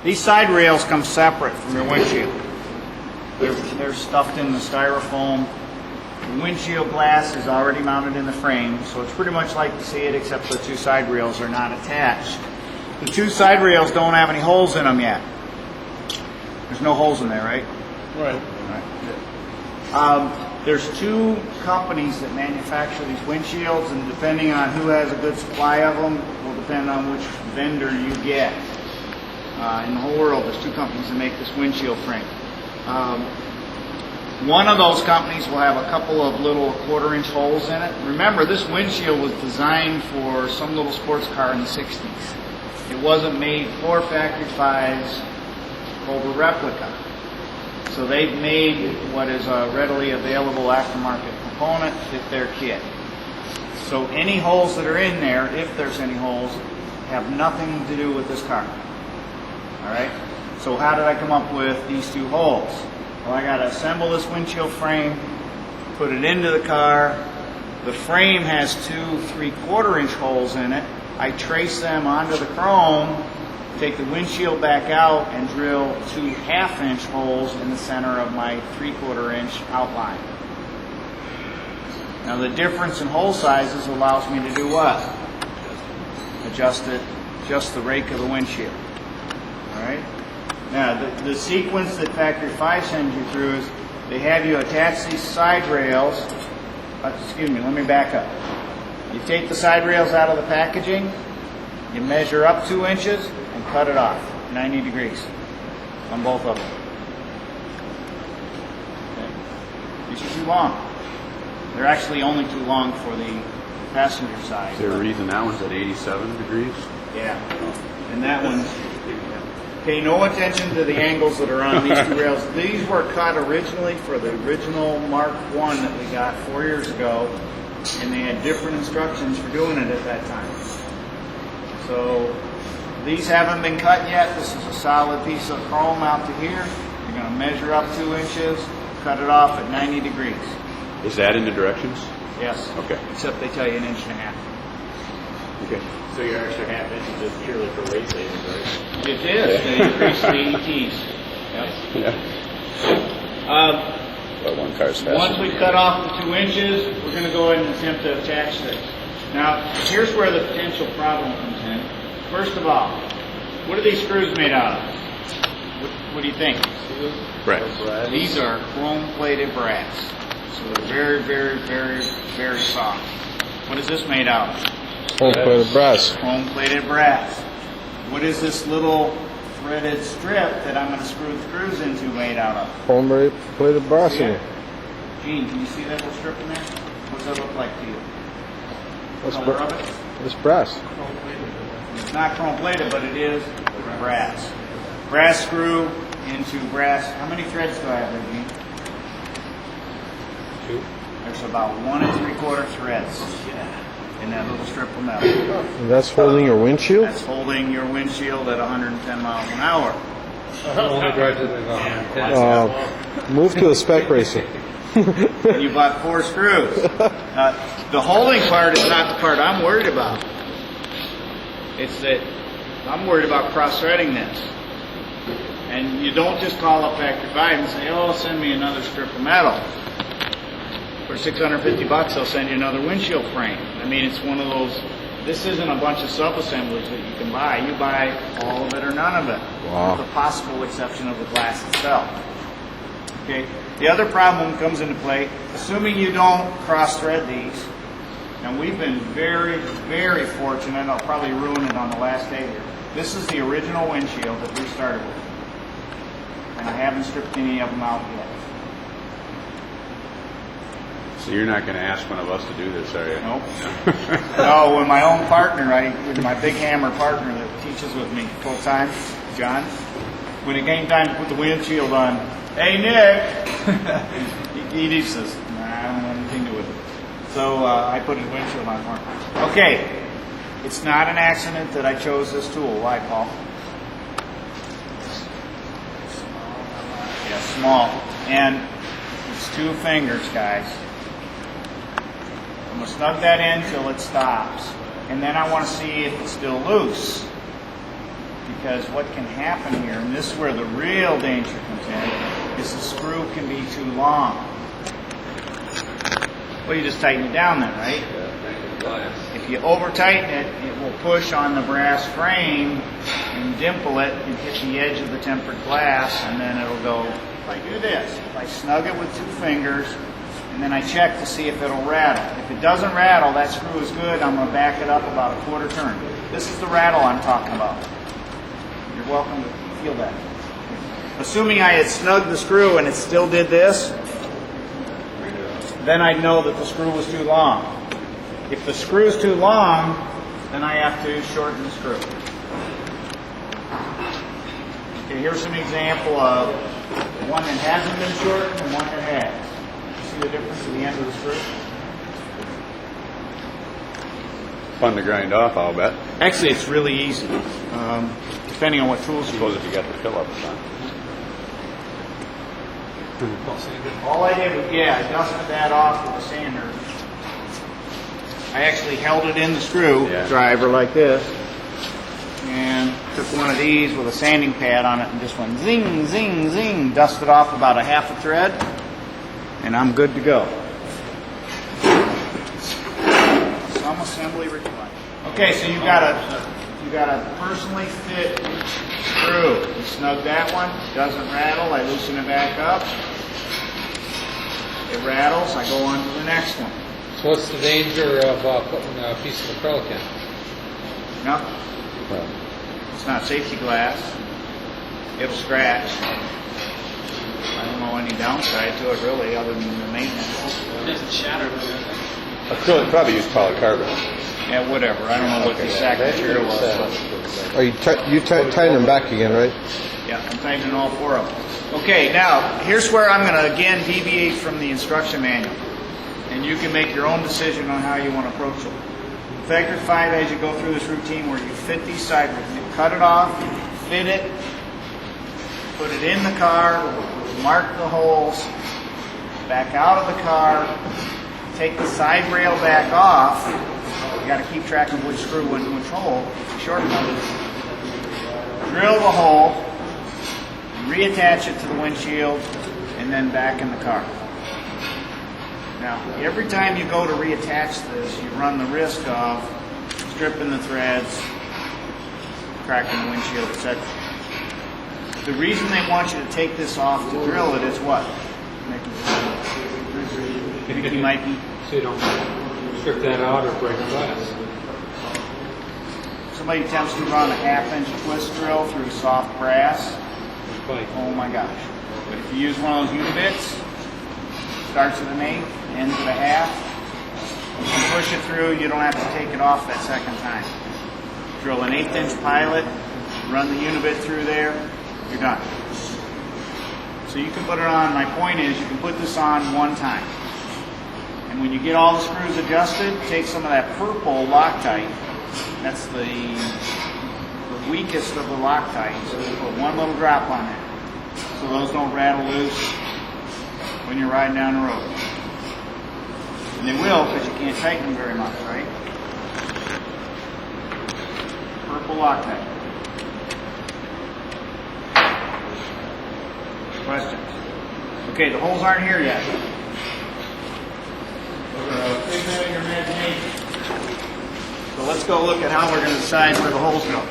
These side rails come separate from your windshield. They're stuffed in the styrofoam. The windshield glass is already mounted in the frame, so it's pretty much like you see it, except the two side rails are not attached. The two side rails don't have any holes in them yet. There's no holes in there, right? Right. There's two companies that manufacture these windshields, and depending on who has a good supply of them will depend on which vendor you get. In the whole world, there's two companies that make this windshield frame. One of those companies will have a couple of little 1/4-inch holes in it. Remember, this windshield was designed for some little sports car in the 60s. It wasn't made for Factory 5's Cobra replica. So they've made what is a readily available aftermarket component fit their kit. So any holes that are in there, if there's any holes, have nothing to do with this car. All right? So how did I come up with these two holes? Well, I got to assemble this windshield frame, put it into the car. The frame has two 3/4-inch holes in it. I trace them onto the chrome, take the windshield back out, and drill two 1/2-inch holes in the center of my 3/4-inch outline. Now the difference in hole sizes allows me to do what? Adjust the rake of the windshield. All right? Now the sequence that Factory 5 sends you through is they have you attach these side rails. Excuse me, let me back up. You take the side rails out of the packaging, you measure up 2 inches, and cut it off 90 degrees on both of them. Okay. These are too long. They're actually only too long for the passenger side. Is there a reason that one's at 87 degrees? Yeah, and that one's... Pay no attention to the angles that are on these two rails. These were cut originally for the original Mark I that we got 4 years ago, and they had different instructions for doing it at that time. So these haven't been cut yet. This is a solid piece of chrome out to here. You're going to measure up 2 inches, cut it off at 90 degrees. Is that in the directions? Yes. Okay. Except they tell you 1.5 inches. Okay. So your extra 1/2 inch is purely for weight savings, right? It is. They increase the ETs. Yep. Yeah. But one car's faster. Once we cut off the 2 inches, we're going to go ahead and attempt to attach this. Now, here's where the potential problem comes in. First of all, what are these screws made out of? What do you think? Brass. These are chrome-plated brass. So they're very, very, very, very soft. What is this made out of? Chrome-plated brass. Chrome-plated brass. What is this little threaded strip that I'm going to screw the screws into made out of? Chrome-plated brass in it. Gene, can you see that little strip in there? What does that look like to you? That's Color of it? It's brass. It's not chrome-plated, but it is brass. Brass screw into brass. How many threads do I have there, Gene? 2. There's about 1 3/4 threads in that little strip of metal. And that's holding your windshield? That's holding your windshield at 110 miles an hour. Only drives it at 110. Move to a spec racer. You bought 4 screws. The holding part is not the part I'm worried about. It's that I'm worried about cross-threading this. And you don't just call up Factory 5 and say, oh, send me another strip of metal. For $650, they'll send you another windshield frame. I mean, it's one of those, this isn't a bunch of sub-assemblies that you can buy. You buy all of it or none of it. Wow. With the possible exception of the glass itself. Okay. The other problem comes into play, assuming you don't cross-thread these, and we've been very, very fortunate, I'll probably ruin it on the last day here. This is the original windshield that we started with. And I haven't stripped any of them out yet. So you're not going to ask one of us to do this, are you? Nope. No, when my own partner, with my big hammer partner that teaches with me full time, John, when it came time to put the windshield on, hey Nick, he says, nah, I don't want anything to do with it. So I put his windshield on for him. Okay, it's not an accident that I chose this tool. Why, Paul? Yeah, small. And it's 2 fingers, guys. I'm going to snug that in till it stops. And then I want to see if it's still loose. Because what can happen here, and this is where the real danger comes in, is the screw can be too long. Well, you just tighten it down then, right? If you over tighten it, it will push on the brass frame and dimple it and hit the edge of the tempered glass, and then it'll go. If I do this, if I snug it with 2 fingers, and then I check to see if it'll rattle. If it doesn't rattle, that screw is good. I'm going to back it up about a quarter turn. This is the rattle I'm talking about. You're welcome to feel that. Assuming I had snugged the screw and it still did this, then I'd know that the screw was too long. If the screw is too long, then I have to shorten the screw. Okay, here's an example of one that hasn't been shortened and one that has. See the difference in the end of the screw? Fun to grind off, I'll bet. Actually, it's really easy, depending on what tools you Suppose use. if you got the Phillips on. All I did was, I dusted that off with a sander. I actually held it in the screw driver like this, and took one of these with a sanding pad on it and just went zing, zing, zing, dusted off about a half a thread, and I'm good to go. Some assembly required. Okay, so you got a personally fit screw. You snug that one, doesn't rattle, I loosen it back up. It rattles, I go on to the next one. So what's the danger of putting a piece of acrylic in? Nothing. Well, It's not safety glass. It'll scratch. I don't know any downside to it really, other than the maintenance. acrylic probably use polycarbonate. Yeah, whatever. I don't know what the exact material was. But Oh, you tighten them back again, right? yeah, I'm tightening all 4 of them. Okay, now here's where I'm going to again deviate from the instruction manual, and you can make your own decision on how you want to approach it. Factor 5, as you go through this routine where you fit these side ribs, you cut it off, fit it, put it in the car, mark the holes, back out of the car, take the side rail back off. You got to keep track of which screw went in which hole. Short one. Drill the hole, reattach it to the windshield, and then back in the car. Now, every time you go to reattach this, you run the risk of stripping the threads, cracking the windshield, etc. The reason they want you to take this off to drill it is what? You might be. So you don't strip that out or break glass. Somebody attempts to run a 1/2-inch twist drill through soft brass. Bite. Oh my gosh. But if you use one of those unibits, starts at an 1/8, ends at a 1/2, you can push it through, you don't have to take it off that second time. Drill an 1/8-inch pilot, run the unibit through there, you're done. So you can put it on, my point is, you can put this on one time. And when you get all the screws adjusted, take some of that purple Loctite. That's the weakest of the Loctite. So you put one little drop on it, so those don't rattle loose when you're riding down the road. And they will, because you can't tighten them very much, right? Purple Loctite. Questions? Okay, the holes aren't here yet. Figment of your imagination. So let's go look at how we're going to decide where the holes go.